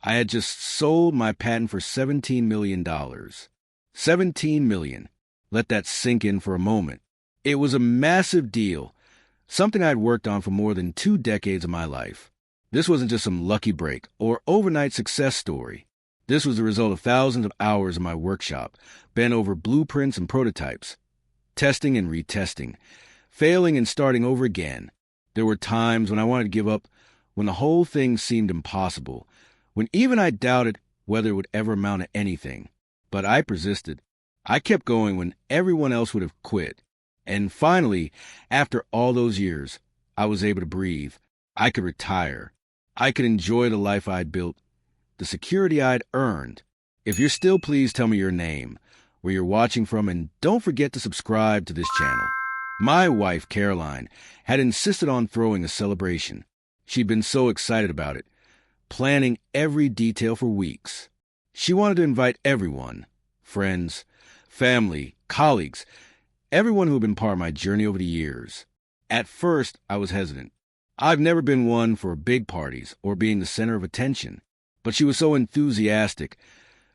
I had just sold my patent for $17 million. $17 million. Let that sink in for a moment. It was a massive deal, something I'd worked on for more than 2 decades of my life. This wasn't just some lucky break or overnight success story. This was the result of thousands of hours in my workshop, bent over blueprints and prototypes, testing and retesting, failing and starting over again. There were times when I wanted to give up, when the whole thing seemed impossible, when even I doubted whether it would ever amount to anything. But I persisted. I kept going when everyone else would have quit. And finally, after all those years, I was able to breathe. I could retire. I could enjoy the life I'd built, the security I'd earned. If you're still, please tell me your name, where you're watching from, and don't forget to subscribe to this channel. My wife, Caroline, had insisted on throwing a celebration. She'd been so excited about it, planning every detail for weeks. She wanted to invite everyone, friends, family, colleagues, everyone who had been part of my journey over the years. At first, I was hesitant. I've never been one for big parties or being the center of attention, but she was so enthusiastic,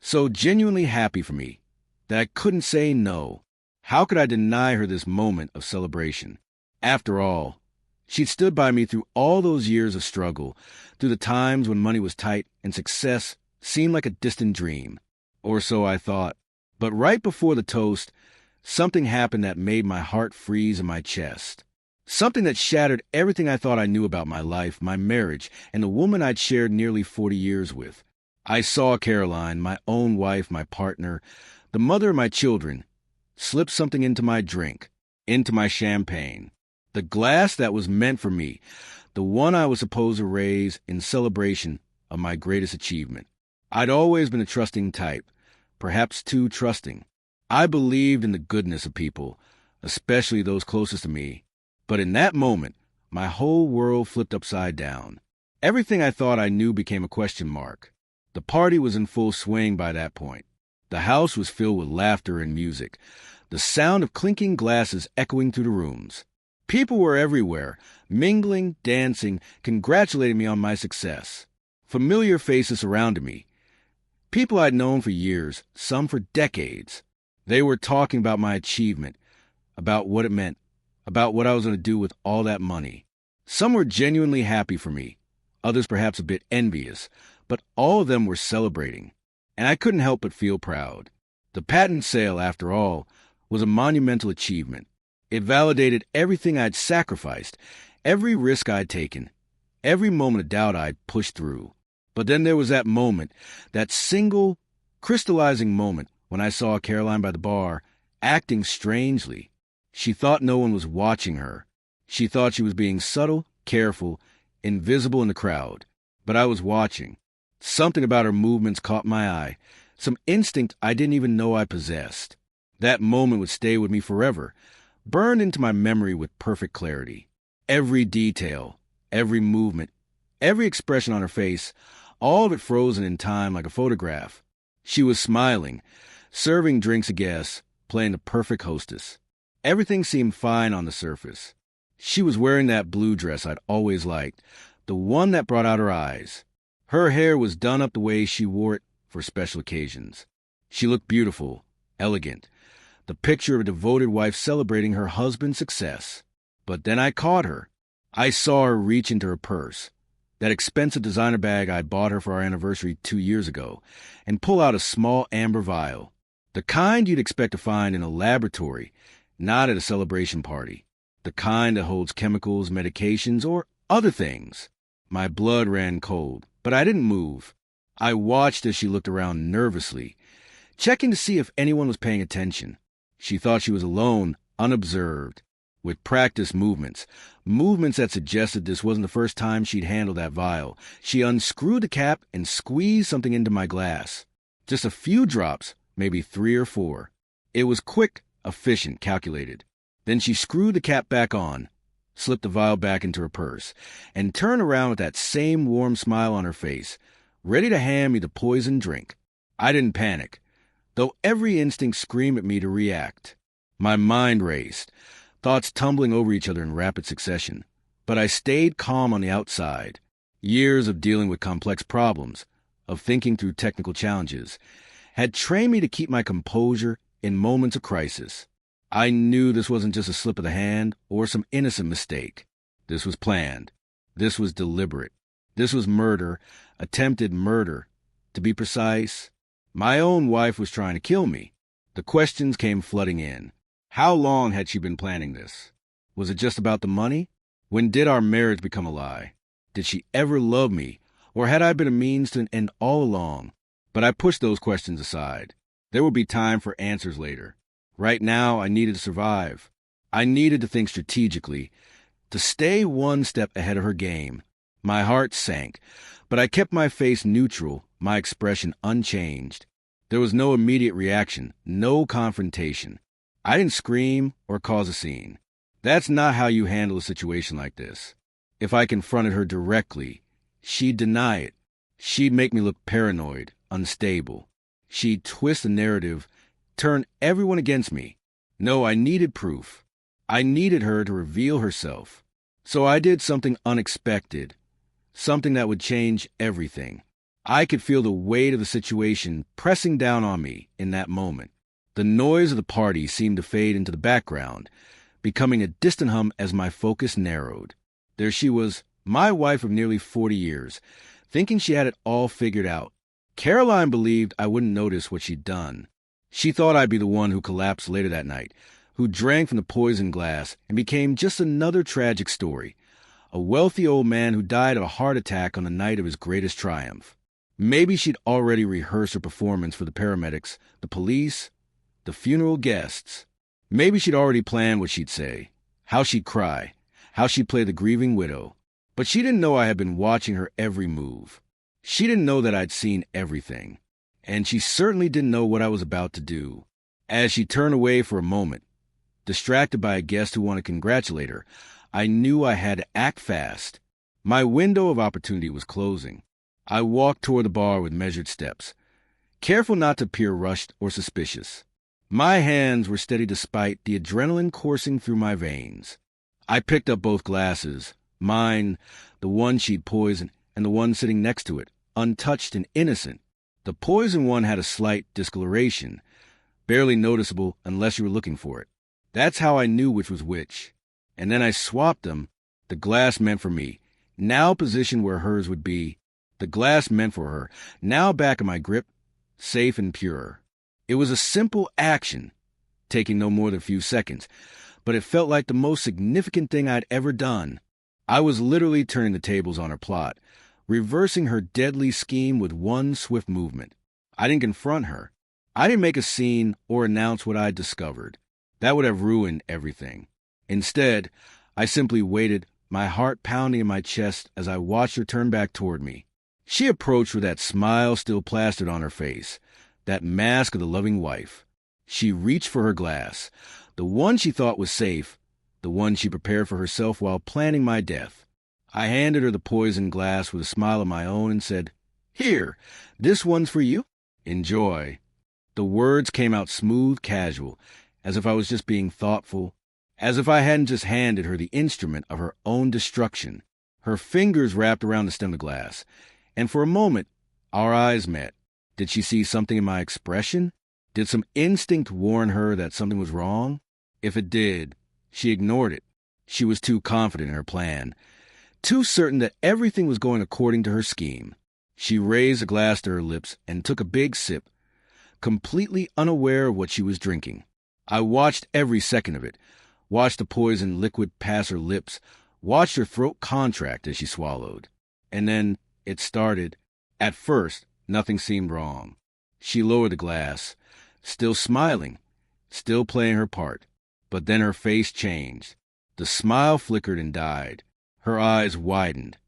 so genuinely happy for me, that I couldn't say no. How could I deny her this moment of celebration? After all, she'd stood by me through all those years of struggle, through the times when money was tight and success seemed like a distant dream. Or so I thought. But right before the toast, something happened that made my heart freeze in my chest. Something that shattered everything I thought I knew about my life, my marriage, and the woman I'd shared nearly 40 years with. I saw Caroline, my own wife, my partner, the mother of my children, slip something into my drink, into my champagne. The glass that was meant for me, the one I was supposed to raise in celebration of my greatest achievement. I'd always been a trusting type, perhaps too trusting. I believed in the goodness of people, especially those closest to me. But in that moment, my whole world flipped upside down. Everything I thought I knew became a question mark. The party was in full swing by that point. The house was filled with laughter and music, the sound of clinking glasses echoing through the rooms. People were everywhere, mingling, dancing, congratulating me on my success. Familiar faces surrounded me. People I'd known for years, some for decades. They were talking about my achievement, about what it meant, about what I was going to do with all that money. Some were genuinely happy for me, others perhaps a bit envious, but all of them were celebrating, and I couldn't help but feel proud. The patent sale, after all, was a monumental achievement. It validated everything I'd sacrificed, every risk I'd taken, every moment of doubt I'd pushed through. But then there was that moment, that single, crystallizing moment when I saw Caroline by the bar, acting strangely. She thought no one was watching her. She thought she was being subtle, careful, invisible in the crowd. But I was watching. Something about her movements caught my eye, some instinct I didn't even know I possessed. That moment would stay with me forever, burned into my memory with perfect clarity. Every detail, every movement, every expression on her face, all of it frozen in time like a photograph. She was smiling, serving drinks to guests, playing the perfect hostess. Everything seemed fine on the surface. She was wearing that blue dress I'd always liked, the one that brought out her eyes. Her hair was done up the way she wore it for special occasions. She looked beautiful, elegant, the picture of a devoted wife celebrating her husband's success. But then I caught her. I saw her reach into her purse, that expensive designer bag I bought her for our anniversary 2 years ago, and pull out a small amber vial, the kind you'd expect to find in a laboratory, not at a celebration party, the kind that holds chemicals, medications, or other things. My blood ran cold, but I didn't move. I watched as she looked around nervously, checking to see if anyone was paying attention. She thought she was alone, unobserved, with practiced movements that suggested this wasn't the first time she'd handled that vial. She unscrewed the cap and squeezed something into my glass. Just a few drops, maybe 3 or 4. It was quick, efficient, calculated. Then she screwed the cap back on, slipped the vial back into her purse, and turned around with that same warm smile on her face, ready to hand me the poisoned drink. I didn't panic, though every instinct screamed at me to react. My mind raced, thoughts tumbling over each other in rapid succession. But I stayed calm on the outside. Years of dealing with complex problems, of thinking through technical challenges, had trained me to keep my composure in moments of crisis. I knew this wasn't just a slip of the hand or some innocent mistake. This was planned. This was deliberate. This was murder, attempted murder. To be precise, my own wife was trying to kill me. The questions came flooding in. How long had she been planning this? Was it just about the money? When did our marriage become a lie? Did she ever love me, or had I been a means to an end all along? But I pushed those questions aside. There would be time for answers later. Right now, I needed to survive. I needed to think strategically, to stay one step ahead of her game. My heart sank, but I kept my face neutral, my expression unchanged. There was no immediate reaction, no confrontation. I didn't scream or cause a scene. That's not how you handle a situation like this. If I confronted her directly, she'd deny it. She'd make me look paranoid, unstable. She'd twist the narrative, turn everyone against me. No, I needed proof. I needed her to reveal herself. So I did something unexpected, something that would change everything. I could feel the weight of the situation pressing down on me in that moment. The noise of the party seemed to fade into the background, becoming a distant hum as my focus narrowed. There she was, my wife of nearly 40 years, thinking she had it all figured out. Caroline believed I wouldn't notice what she'd done. She thought I'd be the one who collapsed later that night, who drank from the poisoned glass and became just another tragic story. A wealthy old man who died of a heart attack on the night of his greatest triumph. Maybe she'd already rehearsed her performance for the paramedics, the police, the funeral guests. Maybe she'd already planned what she'd say, how she'd cry, how she'd play the grieving widow. But she didn't know I had been watching her every move. She didn't know that I'd seen everything. And she certainly didn't know what I was about to do. As she turned away for a moment, distracted by a guest who wanted to congratulate her, I knew I had to act fast. My window of opportunity was closing. I walked toward the bar with measured steps, careful not to appear rushed or suspicious. My hands were steady despite the adrenaline coursing through my veins. I picked up both glasses, mine, the one she'd poisoned, and the one sitting next to it, untouched and innocent. The poisoned one had a slight discoloration, barely noticeable unless you were looking for it. That's how I knew which was which. And then I swapped them, the glass meant for me, now positioned where hers would be. The glass meant for her, now back in my grip, safe and pure. It was a simple action, taking no more than a few seconds, but it felt like the most significant thing I'd ever done. I was literally turning the tables on her plot, reversing her deadly scheme with one swift movement. I didn't confront her. I didn't make a scene or announce what I'd discovered. That would have ruined everything. Instead, I simply waited, my heart pounding in my chest as I watched her turn back toward me. She approached with that smile still plastered on her face, that mask of the loving wife. She reached for her glass, the one she thought was safe, the one she prepared for herself while planning my death. I handed her the poisoned glass with a smile of my own and said, "Here, this one's for you. Enjoy." The words came out smooth, casual, as if I was just being thoughtful, as if I hadn't just handed her the instrument of her own destruction. Her fingers wrapped around the stem of the glass, and for a moment, our eyes met. Did she see something in my expression? Did some instinct warn her that something was wrong? If it did, she ignored it. She was too confident in her plan, too certain that everything was going according to her scheme. She raised a glass to her lips and took a big sip, completely unaware of what she was drinking. I watched every second of it, watched the poisoned liquid pass her lips, watched her throat contract as she swallowed. And then it started. At first, nothing seemed wrong. She lowered the glass, still smiling, still playing her part. But then her face changed. The smile flickered and died. Her eyes widened,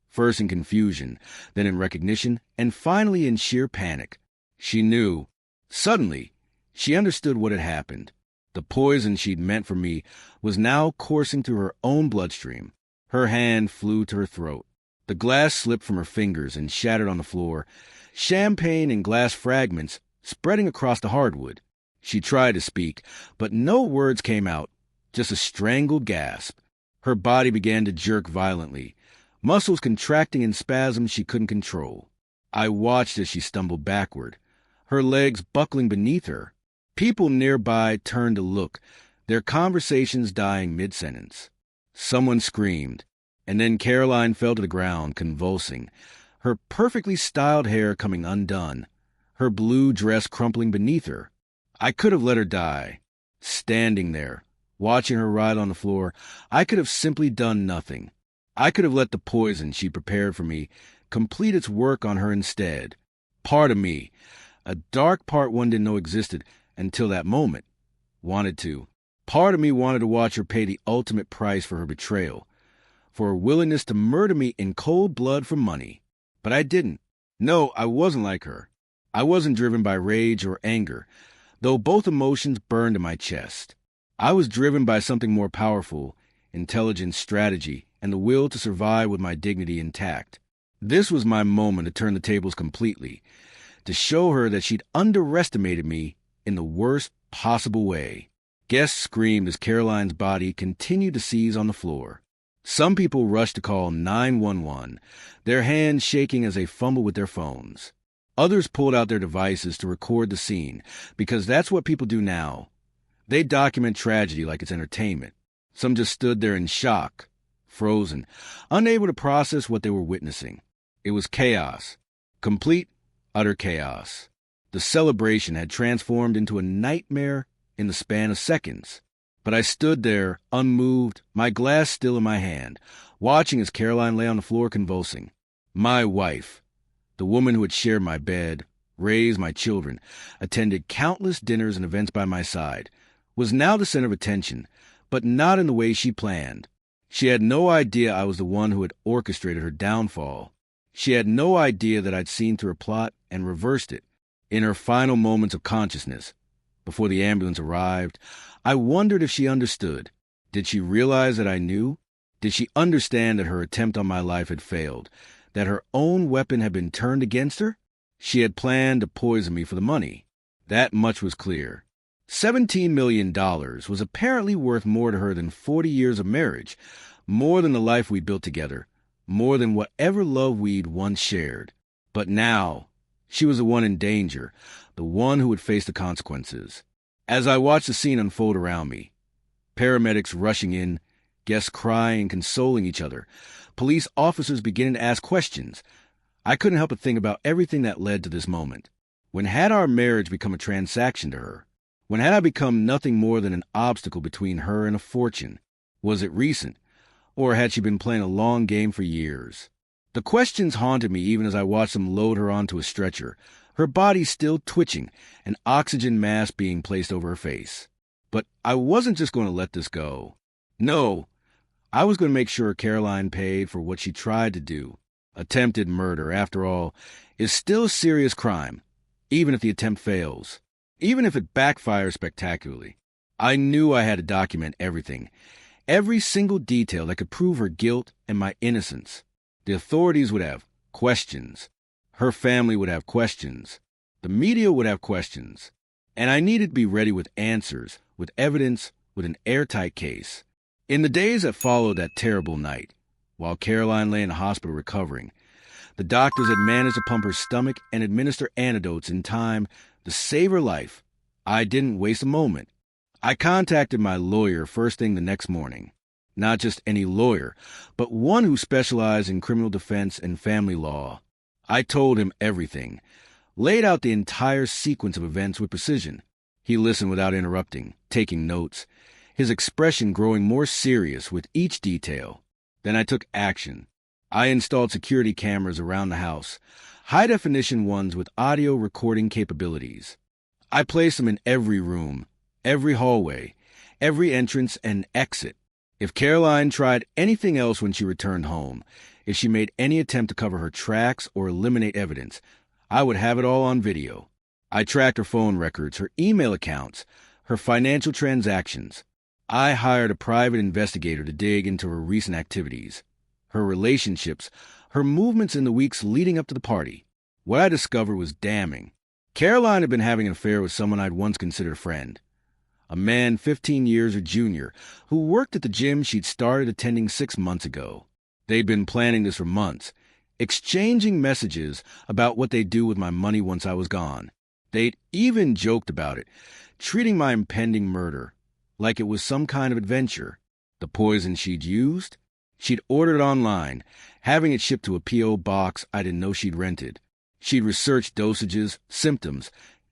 first in confusion, then in recognition, and finally in sheer panic. She knew. Suddenly, she understood what had happened. The poison she'd meant for me was now coursing through her own bloodstream. Her hand flew to her throat. The glass slipped from her fingers and shattered on the floor, champagne and glass fragments spreading across the hardwood. She tried to speak, but no words came out, just a strangled gasp. Her body began to jerk violently, muscles contracting in spasms she couldn't control. I watched as she stumbled backward, her legs buckling beneath her. People nearby turned to look, their conversations dying mid-sentence. Someone screamed, and then Caroline fell to the ground, convulsing, her perfectly styled hair coming undone, her blue dress crumpling beneath her. I could have let her die. Standing there, watching her writhe on the floor, I could have simply done nothing. I could have let the poison she prepared for me complete its work on her instead. Part of me, a dark part one didn't know existed until that moment, wanted to. Part of me wanted to watch her pay the ultimate price for her betrayal, for her willingness to murder me in cold blood for money. But I didn't. No, I wasn't like her. I wasn't driven by rage or anger, though both emotions burned in my chest. I was driven by something more powerful, intelligence, strategy, and the will to survive with my dignity intact. This was my moment to turn the tables completely, to show her that she'd underestimated me in the worst possible way. Guests screamed as Caroline's body continued to seize on the floor. Some people rushed to call 911, their hands shaking as they fumbled with their phones. Others pulled out their devices to record the scene, because that's what people do now. They document tragedy like it's entertainment. Some just stood there in shock, frozen, unable to process what they were witnessing. It was chaos. Complete, utter chaos. The celebration had transformed into a nightmare in the span of seconds. But I stood there, unmoved, my glass still in my hand, watching as Caroline lay on the floor convulsing. My wife, the woman who had shared my bed, raised my children, attended countless dinners and events by my side, was now the center of attention, but not in the way she planned. She had no idea I was the one who had orchestrated her downfall. She had no idea that I'd seen through her plot and reversed it. In her final moments of consciousness, before the ambulance arrived, I wondered if she understood. Did she realize that I knew? Did she understand that her attempt on my life had failed, that her own weapon had been turned against her? She had planned to poison me for the money. That much was clear. $17 million was apparently worth more to her than 40 years of marriage, more than the life we'd built together, more than whatever love we'd once shared. But now, she was the one in danger, the one who would face the consequences. As I watched the scene unfold around me, paramedics rushing in, guests crying and consoling each other, police officers beginning to ask questions, I couldn't help but think about everything that led to this moment. When had our marriage become a transaction to her? When had I become nothing more than an obstacle between her and a fortune? Was it recent, or had she been playing a long game for years? The questions haunted me even as I watched them load her onto a stretcher, her body still twitching, an oxygen mask being placed over her face. But I wasn't just going to let this go. No, I was going to make sure Caroline paid for what she tried to do. Attempted murder, after all, is still a serious crime, even if the attempt fails, even if it backfires spectacularly. I knew I had to document everything, every single detail that could prove her guilt and my innocence. The authorities would have questions. Her family would have questions. The media would have questions. And I needed to be ready with answers, with evidence, with an airtight case. In the days that followed that terrible night, while Caroline lay in the hospital recovering, the doctors had managed to pump her stomach and administer antidotes in time to save her life. I didn't waste a moment. I contacted my lawyer first thing the next morning. Not just any lawyer, but one who specialized in criminal defense and family law. I told him everything, laid out the entire sequence of events with precision. He listened without interrupting, taking notes, his expression growing more serious with each detail. Then I took action. I installed security cameras around the house, high-definition ones with audio recording capabilities. I placed them in every room, every hallway, every entrance and exit. If Caroline tried anything else when she returned home, if she made any attempt to cover her tracks or eliminate evidence, I would have it all on video. I tracked her phone records, her email accounts, her financial transactions. I hired a private investigator to dig into her recent activities, her relationships, her movements in the weeks leading up to the party. What I discovered was damning. Caroline had been having an affair with someone I'd once considered a friend, a man 15 years her junior who worked at the gym she'd started attending 6 months ago. They'd been planning this for months. exchanging messages about what they'd do with my money once I was gone. They'd even joked about it, treating my impending murder like it was some kind of adventure. The poison she'd used? She'd ordered it online, having it shipped to a P.O. box I didn't know she'd rented. She'd researched dosages, symptoms,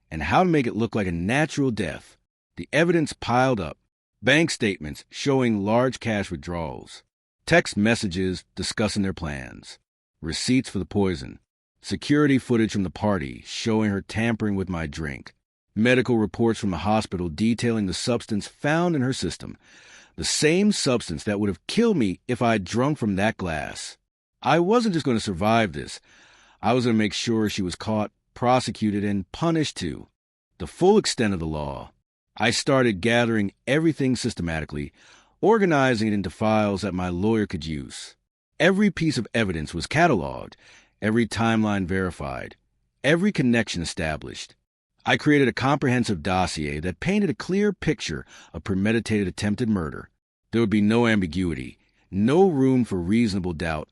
and how to make it look like a natural death. The evidence piled up. Bank statements showing large cash withdrawals. Text messages discussing their plans. Receipts for the poison. Security footage from the party showing her tampering with my drink. Medical reports from the hospital detailing the substance found in her system. The same substance that would have killed me if I had drunk from that glass. I wasn't just going to survive this. I was going to make sure she was caught, prosecuted, and punished too. The full extent of the law. I started gathering everything systematically, organizing it into files that my lawyer could use. Every piece of evidence was cataloged, every timeline verified, every connection established. I created a comprehensive dossier that painted a clear picture of premeditated attempted murder. There would be no ambiguity, no room for reasonable doubt,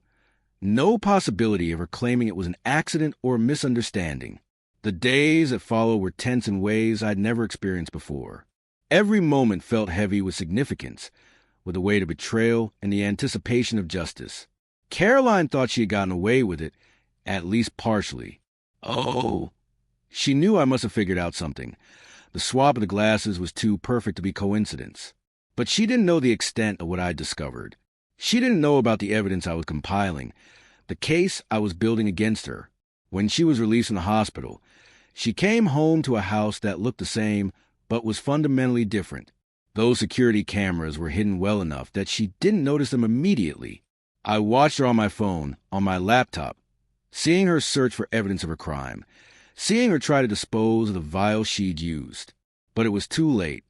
no possibility of her claiming it was an accident or a misunderstanding. The days that followed were tense in ways I'd never experienced before. Every moment felt heavy with significance, with the weight of betrayal and the anticipation of justice. Caroline thought she had gotten away with it, at least partially. Oh, she knew I must have figured out something. The swap of the glasses was too perfect to be coincidence. But she didn't know the extent of what I'd discovered. She didn't know about the evidence I was compiling, the case I was building against her. When she was released from the hospital, she came home to a house that looked the same, but was fundamentally different. Those security cameras were hidden well enough that she didn't notice them immediately. I watched her on my phone, on my laptop, seeing her search for evidence of her crime, seeing her try to dispose of the vials she'd used. But it was too late.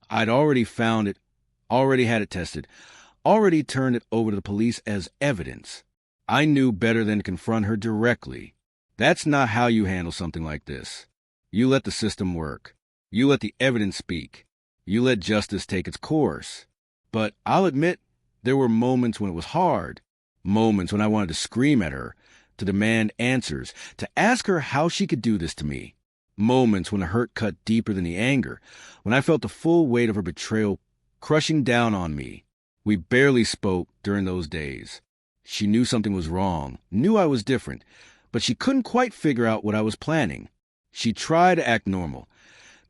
I'd already found it, already had it tested, already turned it over to the police as evidence. I knew better than to confront her directly. That's not how you handle something like this. You let the system work. You let the evidence speak. You let justice take its course. But I'll admit, there were moments when it was hard. Moments when I wanted to scream at her, to demand answers, to ask her how she could do this to me. Moments when the hurt cut deeper than the anger, when I felt the full weight of her betrayal crushing down on me. We barely spoke during those days. She knew something was wrong, knew I was different, but she couldn't quite figure out what I was planning. She tried to act normal,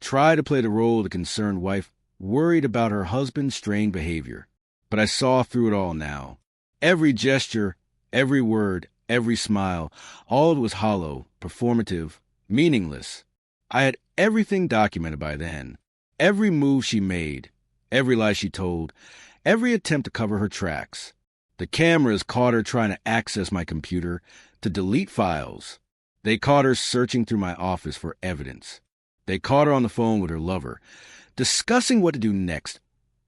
tried to play the role of the concerned wife, worried about her husband's strained behavior. But I saw through it all now. Every gesture, every word, every smile, all of it was hollow, performative, meaningless. I had everything documented by then. Every move she made, every lie she told, every attempt to cover her tracks. The cameras caught her trying to access my computer, to delete files. They caught her searching through my office for evidence. They caught her on the phone with her lover, discussing what to do next,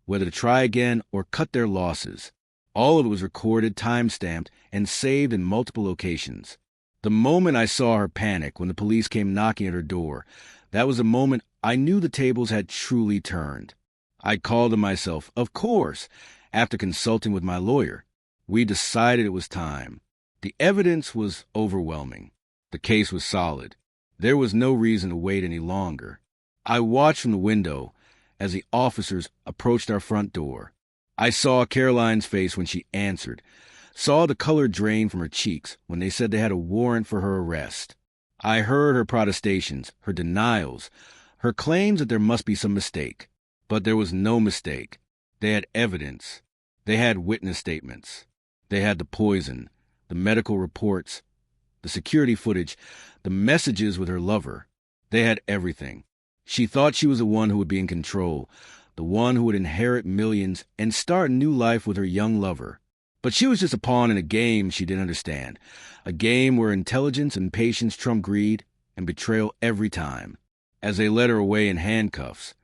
whether to try again or cut their losses. All of it was recorded, time-stamped, and saved in multiple locations. The moment I saw her panic when the police came knocking at her door, that was the moment I knew the tables had truly turned. I called to myself, of course, after consulting with my lawyer. We decided it was time. The evidence was overwhelming. The case was solid. There was no reason to wait any longer. I watched from the window as the officers approached our front door. I saw Caroline's face when she answered, saw the color drain from her cheeks when they said they had a warrant for her arrest. I heard her protestations, her denials, her claims that there must be some mistake. But there was no mistake. They had evidence. They had witness statements. They had the poison, the medical reports, the security footage, the messages with her lover. They had everything. She thought she was the one who would be in control, the one who would inherit millions and start a new life with her young lover. But she was just a pawn in a game she didn't understand, a game where intelligence and patience trumped greed and betrayal every time. As they led her away in handcuffs,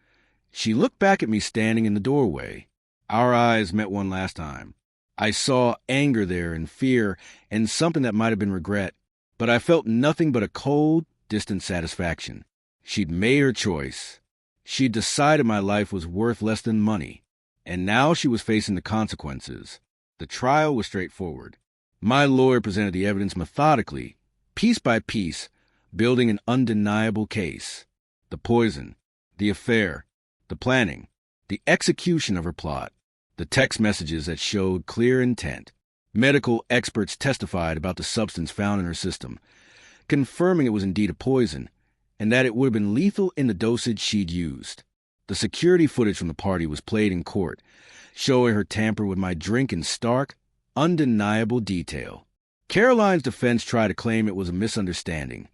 she looked back at me standing in the doorway. Our eyes met one last time. I saw anger there and fear and something that might have been regret, but I felt nothing but a cold, distant satisfaction. She'd made her choice. She'd decided my life was worth less than money, and now she was facing the consequences. The trial was straightforward. My lawyer presented the evidence methodically, piece by piece, building an undeniable case. The poison, the affair, the planning, the execution of her plot, the text messages that showed clear intent. Medical experts testified about the substance found in her system, confirming it was indeed a poison, and that it would have been lethal in the dosage she'd used. The security footage from the party was played in court, showing her tamper with my drink in stark, undeniable detail. Caroline's defense tried to claim it was a misunderstanding,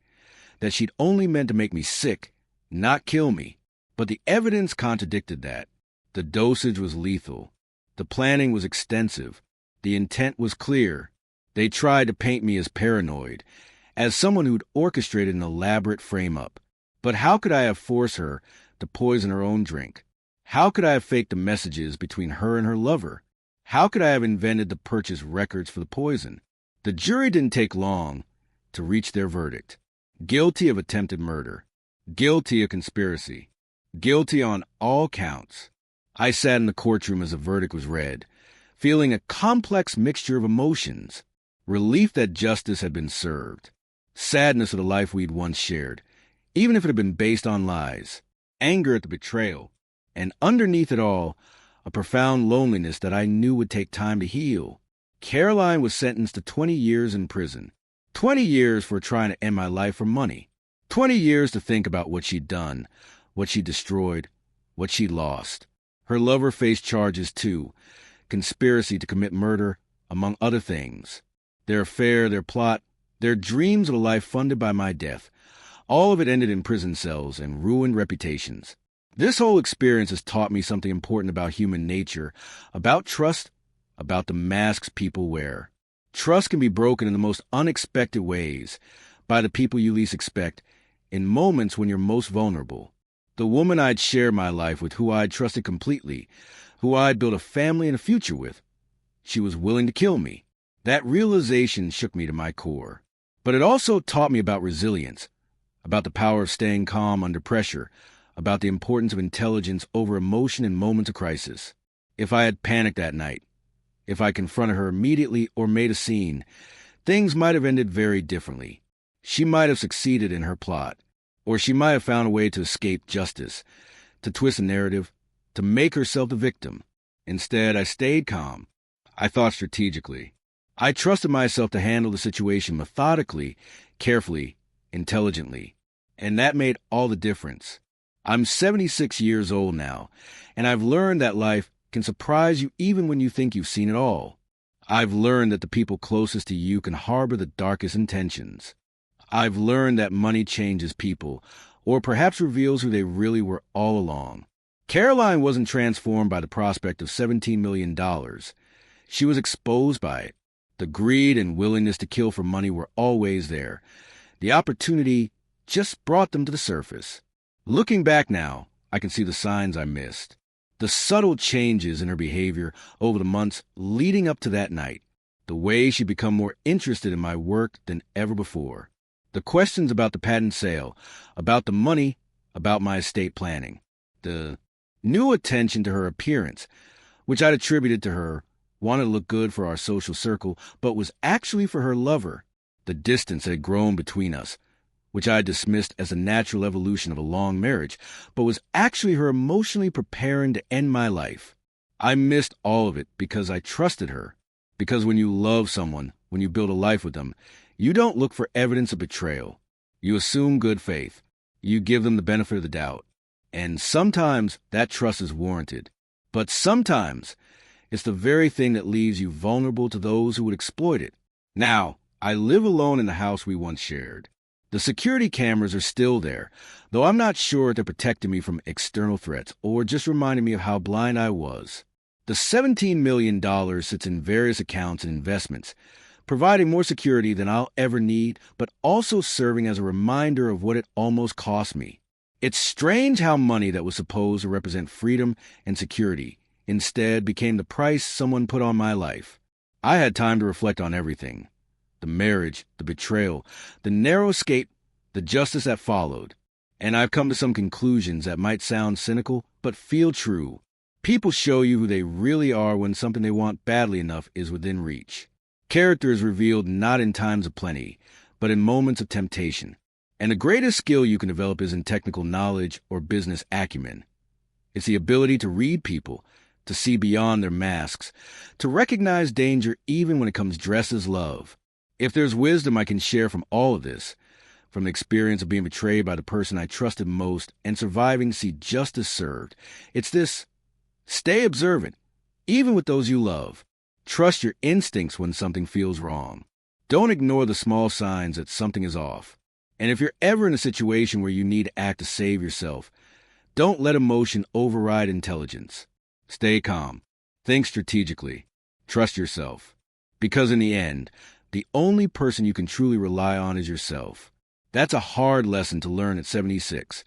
that she'd only meant to make me sick, not kill me, but the evidence contradicted that. The dosage was lethal. The planning was extensive. The intent was clear. They tried to paint me as paranoid, as someone who'd orchestrated an elaborate frame-up. But how could I have forced her to poison her own drink? How could I have faked the messages between her and her lover? How could I have invented the purchase records for the poison? The jury didn't take long to reach their verdict. Guilty of attempted murder. Guilty of conspiracy. Guilty on all counts. I sat in the courtroom as the verdict was read, feeling a complex mixture of emotions. Relief that justice had been served. Sadness of the life we'd once shared, even if it had been based on lies. Anger at the betrayal. And underneath it all, a profound loneliness that I knew would take time to heal. Caroline was sentenced to 20 years in prison. 20 years for trying to end my life for money. 20 years to think about what she'd done, what she destroyed, what she lost. Her lover faced charges too. Conspiracy to commit murder, among other things. Their affair, their plot, their dreams of a life funded by my death. All of it ended in prison cells and ruined reputations. This whole experience has taught me something important about human nature, about trust, about the masks people wear. Trust can be broken in the most unexpected ways, by the people you least expect, in moments when you're most vulnerable. The woman I'd shared my life with, who I'd trusted completely, who I'd built a family and a future with, she was willing to kill me. That realization shook me to my core. But it also taught me about resilience, about the power of staying calm under pressure, about the importance of intelligence over emotion in moments of crisis. If I had panicked that night, if I confronted her immediately or made a scene, things might have ended very differently. She might have succeeded in her plot, or she might have found a way to escape justice, to twist a narrative, to make herself the victim. Instead, I stayed calm. I thought strategically. I trusted myself to handle the situation methodically, carefully, intelligently. And that made all the difference. I'm 76 years old now, and I've learned that life can surprise you even when you think you've seen it all. I've learned that the people closest to you can harbor the darkest intentions. I've learned that money changes people, or perhaps reveals who they really were all along. Caroline wasn't transformed by the prospect of $17 million. She was exposed by it. The greed and willingness to kill for money were always there. The opportunity just brought them to the surface. Looking back now, I can see the signs I missed. The subtle changes in her behavior over the months leading up to that night. The way she'd become more interested in my work than ever before. The questions about the patent sale, about the money, about my estate planning. The new attention to her appearance, which I'd attributed to her, wanted to look good for our social circle, but was actually for her lover. The distance that had grown between us, which I dismissed as a natural evolution of a long marriage, but was actually her emotionally preparing to end my life. I missed all of it because I trusted her. Because when you love someone, when you build a life with them, you don't look for evidence of betrayal. You assume good faith. You give them the benefit of the doubt. And sometimes that trust is warranted. But sometimes it's the very thing that leaves you vulnerable to those who would exploit it. Now, I live alone in the house we once shared. The security cameras are still there, though I'm not sure if they're protecting me from external threats or just reminding me of how blind I was. The $17 million sits in various accounts and investments, providing more security than I'll ever need, but also serving as a reminder of what it almost cost me. It's strange how money that was supposed to represent freedom and security instead became the price someone put on my life. I had time to reflect on everything. The marriage, the betrayal, the narrow escape, the justice that followed. And I've come to some conclusions that might sound cynical, but feel true. People show you who they really are when something they want badly enough is within reach. Character is revealed not in times of plenty, but in moments of temptation. And the greatest skill you can develop isn't technical knowledge or business acumen. It's the ability to read people, to see beyond their masks, to recognize danger even when it comes dressed as love. If there's wisdom I can share from all of this, from the experience of being betrayed by the person I trusted most and surviving to see justice served, it's this: stay observant, even with those you love. Trust your instincts when something feels wrong. Don't ignore the small signs that something is off. And if you're ever in a situation where you need to act to save yourself, don't let emotion override intelligence. Stay calm. Think strategically. Trust yourself. Because in the end, the only person you can truly rely on is yourself. That's a hard lesson to learn at 76,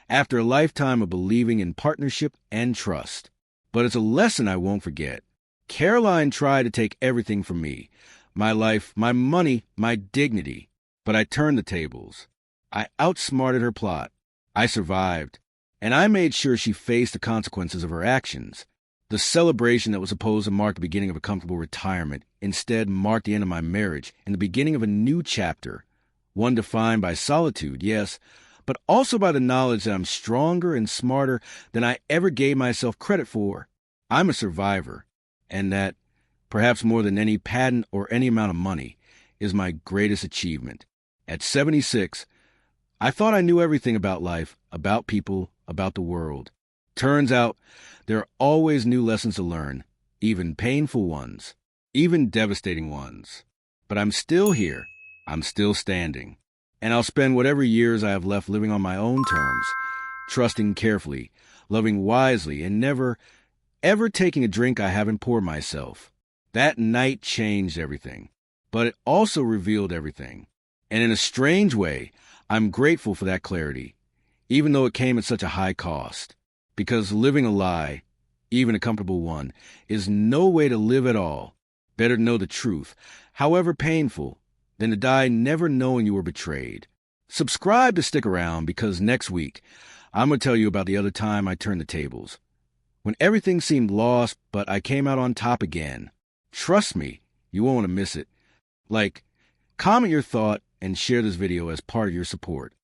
after a lifetime of believing in partnership and trust. But it's a lesson I won't forget. Caroline tried to take everything from me, my life, my money, my dignity. But I turned the tables. I outsmarted her plot. I survived. And I made sure she faced the consequences of her actions. The celebration that was supposed to mark the beginning of a comfortable retirement instead marked the end of my marriage and the beginning of a new chapter. One defined by solitude, yes, but also by the knowledge that I'm stronger and smarter than I ever gave myself credit for. I'm a survivor, and that, perhaps more than any patent or any amount of money, is my greatest achievement. At 76, I thought I knew everything about life, about people, about the world. Turns out, there are always new lessons to learn, even painful ones, even devastating ones. But I'm still here. I'm still standing. And I'll spend whatever years I have left living on my own terms, trusting carefully, loving wisely, and never, ever taking a drink I haven't poured myself. That night changed everything, but it also revealed everything. And in a strange way, I'm grateful for that clarity, even though it came at such a high cost. Because living a lie, even a comfortable one, is no way to live at all. Better to know the truth, however painful, than to die never knowing you were betrayed. Subscribe to stick around, because next week, I'm going to tell you about the other time I turned the tables. When everything seemed lost, but I came out on top again. Trust me, you won't want to miss it. Comment your thought and share this video as part of your support.